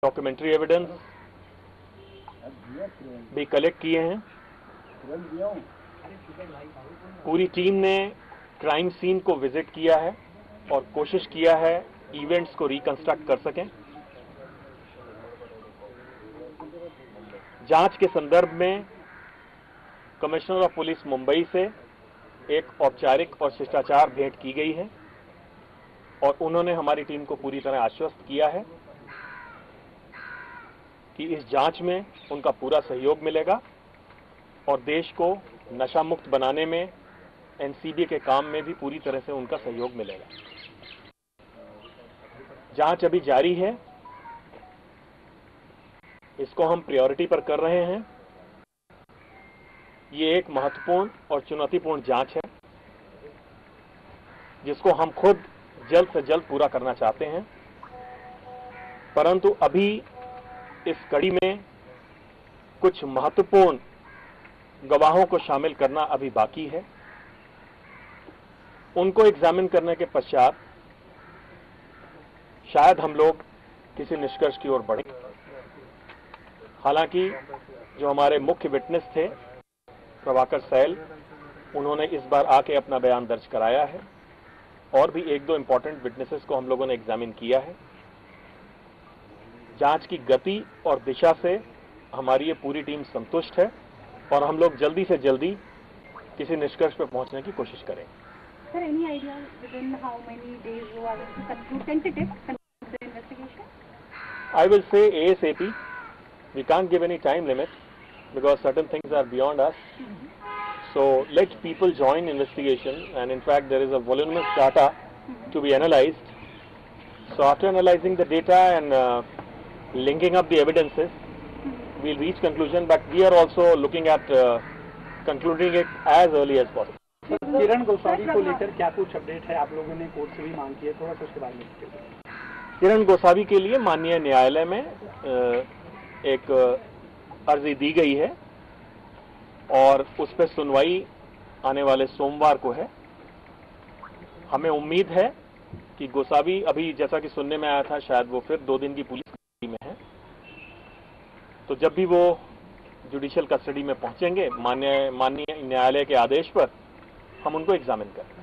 Documentary evidence भी collect किए हैं। पूरी टीम ने क्राइम सीन को विजिट किया है और कोशिश किया है इवेंट्स को रिकंस्ट्रक्ट कर सकें। जांच के संदर्भ में कमिश्नर ऑफ पुलिस मुंबई से एक औपचारिक और शिष्टाचार भेंट की गई है और उन्होंने हमारी टीम को पूरी तरह आश्वस्त किया है कि इस जांच में उनका पूरा सहयोग मिलेगा और देश को नशा मुक्त बनाने में एनसीबी के काम में भी पूरी तरह से उनका सहयोग मिलेगा। जांच अभी जारी है, इसको हम प्रायोरिटी पर कर रहे हैं। ये एक महत्वपूर्ण और चुनौतीपूर्ण जांच है जिसको हम खुद जल्द से जल्द पूरा करना चाहते हैं, परंतु अभी इस कड़ी में कुछ महत्वपूर्ण गवाहों को शामिल करना अभी बाकी है। उनको एग्जामिन करने के पश्चात शायद हम लोग किसी निष्कर्ष की ओर बढ़ें। हालांकि जो हमारे मुख्य विटनेस थे प्रभाकर सैल, उन्होंने इस बार आके अपना बयान दर्ज कराया है और भी एक दो इंपॉर्टेंट विटनेसेस को हम लोगों ने एग्जामिन किया है। जांच की गति और दिशा से हमारी ये पूरी टीम संतुष्ट है और हम लोग जल्दी से जल्दी किसी निष्कर्ष पर पहुंचने की कोशिश करें। Sir, any idea within how many days you are going to conclude the investigation? I will say ASAP. We can't give any time limit because certain things are beyond us. So let people join investigation, and in fact there is a voluminous data to be analyzed. So after analyzing the data and linking up the evidences, we'll reach conclusion, but we are also looking at concluding it as early as possible. किरण गोस्वामी को लेकर क्या कुछ update है? आप लोगों ने court से भी मांग की है, थोड़ा सा उसके बारे में बताइए। किरण गोस्वामी के लिए माननीय न्यायालय में एक अर्जी दी गई है और उस पर सुनवाई आने वाले सोमवार को है। हमें उम्मीद है कि गोस्वामी अभी जैसा कि सुनने में आया था शायद वो फिर 2 दिन की पुलिस कस्टडी में है, तो जब भी वो जुडिशियल कस्टडी में पहुंचेंगे माननीय न्यायालय के आदेश पर हम उनको एग्जामिन करेंगे।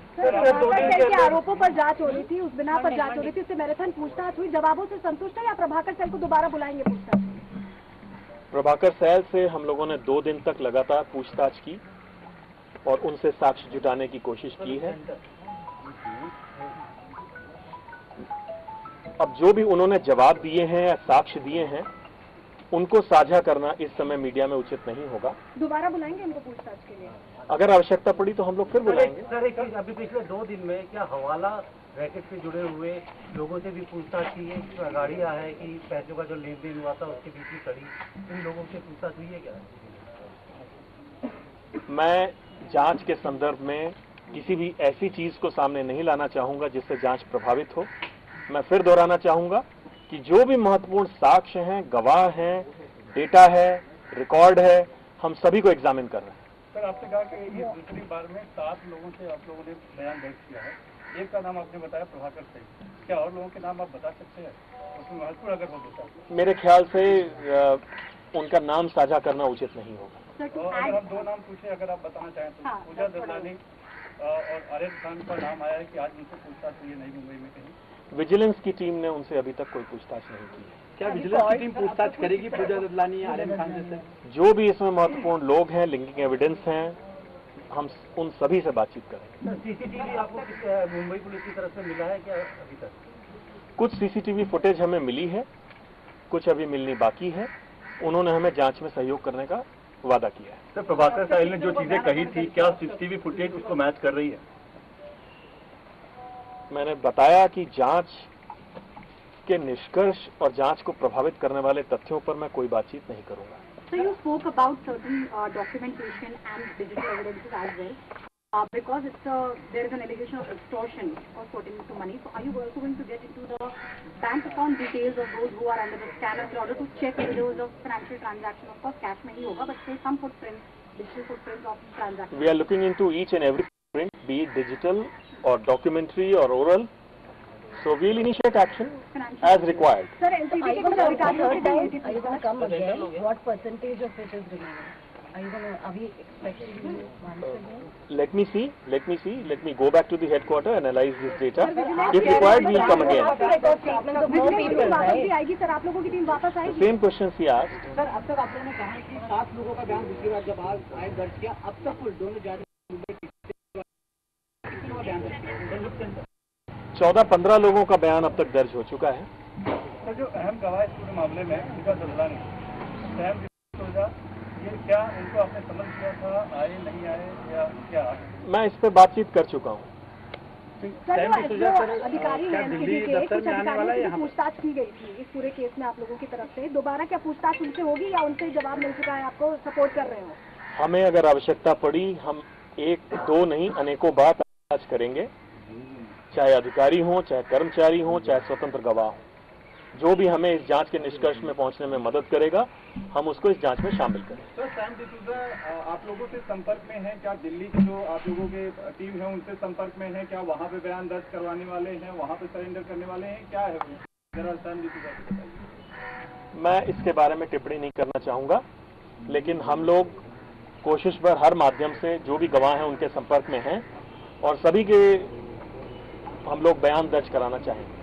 आरोपों पर जांच हो रही थी, उस बिना पर जांच हो रही थी, उससे मैराथन पूछताछ हुई, जवाबों से संतुष्ट है या प्रभाकर सैल को दोबारा बुलाएंगे पूछताछ? प्रभाकर सैल से हम लोगों ने 2 दिन तक लगातार पूछताछ की और उनसे साक्ष्य जुटाने की कोशिश की है। अब जो भी उन्होंने जवाब दिए हैं या साक्ष्य दिए हैं उनको साझा करना इस समय मीडिया में उचित नहीं होगा। दोबारा बुलाएंगे उनको पूछताछ के लिए? अगर आवश्यकता पड़ी तो हम लोग फिर बुलाएंगे। सर, अभी पिछले 2 दिन में क्या हवाला रैकेट से जुड़े हुए लोगों से भी पूछताछ की है? गाड़ियां है कि पैसों का जो लेन देन हुआ था उसके बीच में कड़ी, इन लोगों से पूछताछ हुई है क्या? मैं जांच के संदर्भ में किसी भी ऐसी चीज को सामने नहीं लाना चाहूंगा जिससे जांच प्रभावित हो। मैं फिर दोहराना चाहूंगा कि जो भी महत्वपूर्ण साक्ष्य हैं, गवाह हैं, डेटा है, रिकॉर्ड है, हम सभी को एग्जामिन कर रहे हैं। सर, आपने कहा कि ये दूसरी बार में 7 लोगों से आप लोगों ने बयान दर्ज किया है। एक का नाम आपने बताया प्रभाकर सैल, क्या और लोगों के नाम आप बता सकते हैं? उसमें महत्वपूर्ण अगर हो तो मेरे ख्याल से उनका नाम साझा करना उचित नहीं होगा। और अगर हम 2 नाम पूछे, अगर आप बताना चाहें तो पूजा दलानी और आरिफ खान का नाम आया है कि आज उनसे पूछताछ हुई है नई मुंबई में कहीं। विजिलेंस की टीम ने उनसे अभी तक कोई पूछताछ नहीं की है। क्या विजिलेंस की टीम पूछताछ करेगी पूजा दलानी या आरिफ खान जैसे? जो भी इसमें महत्वपूर्ण लोग हैं, लिंकिंग एविडेंस हैं, हम उन सभी से बातचीत करेंगे। सीसीटीवी आपको मुंबई पुलिस की तरफ से मिला है क्या अभी तक? कुछ सीसीटीवी फुटेज हमें मिली है, कुछ अभी मिलनी बाकी है। उन्होंने हमें जांच में सहयोग करने का वादा किया है। सर, प्रभाकर सैल ने जो चीजें कही थी, क्या सीसीटीवी फुटेज उसको मैच कर रही है? मैंने बताया कि जांच के निष्कर्ष और जांच को प्रभावित करने वाले तथ्यों पर मैं कोई बातचीत नहीं करूंगा। So you spoke about certain documentation and digital evidences as well, because there is an allegation of extortion or putting to money. So are you also going to get into the bank account details of those who are under the scanner in order to check whether there was a financial transaction? Of course, cash में ही होगा, but say some footprints, digital footprints of transactions. We are looking into each and every print, be it digital or documentary or oral. So we'll initiate action as required. Sir LCB के कुछ अधिकारियों की Are you going to come again? What percentage of it is remaining? Are we expecting you once again? Let me see. Let me go back to the headquarter, analyze this data. If required, we'll come again. Record statements of more people, वापस भी right? आएगी sir, आप लोगों की team वापस The आएगी? same questions he asked. Sir अब तक आप लोगों ने कहा है कि 7 लोगों का बयान दूसरी बार जब आज दर्ज किया, अब तक कुल दोनों जाति कितने लोगों का बयान दर्ज किया? 14-15 लोगों का बयान अब तक दर्ज हो चुका है। तो जो अहम गवाह इस पूरे मामले में उनका दलदानी सैम डिसूजा, ये क्या उनको आपने समझ लिया था, आए नहीं आए या क्या? मैं इस पे बातचीत कर चुका हूँ। सर जो अधिकारी हैं एलसीबी के, कुछ अधिकारियों से पूछताछ की गई थी इस पूरे केस में आप लोगों की तरफ से, दोबारा क्या पूछताछ उनसे होगी या उनसे जवाब मिल चुका है, आपको सपोर्ट कर रहे हो? हमें अगर आवश्यकता पड़ी हम 1-2 नहीं अनेकों बार पूछताछ करेंगे, चाहे अधिकारी हों, चाहे कर्मचारी हों, चाहे स्वतंत्र गवाह हों। जो भी हमें इस जांच के निष्कर्ष में पहुंचने में मदद करेगा, हम उसको इस जांच में शामिल करेंगे। सर सैम डिसूजा आप लोगों से संपर्क में हैं क्या? दिल्ली की जो आप लोगों के टीम है उनसे संपर्क में है क्या? वहाँ पे बयान दर्ज करवाने वाले हैं, वहाँ पे सरेंडर करने वाले हैं, क्या है वो? जरा सैम डिसूजा से बताइए। मैं इसके बारे में टिप्पणी नहीं करना चाहूंगा, लेकिन हम लोग कोशिश पर हर माध्यम से जो भी गवाह हैं उनके संपर्क में हैं और सभी के हम लोग बयान दर्ज कराना चाहेंगे।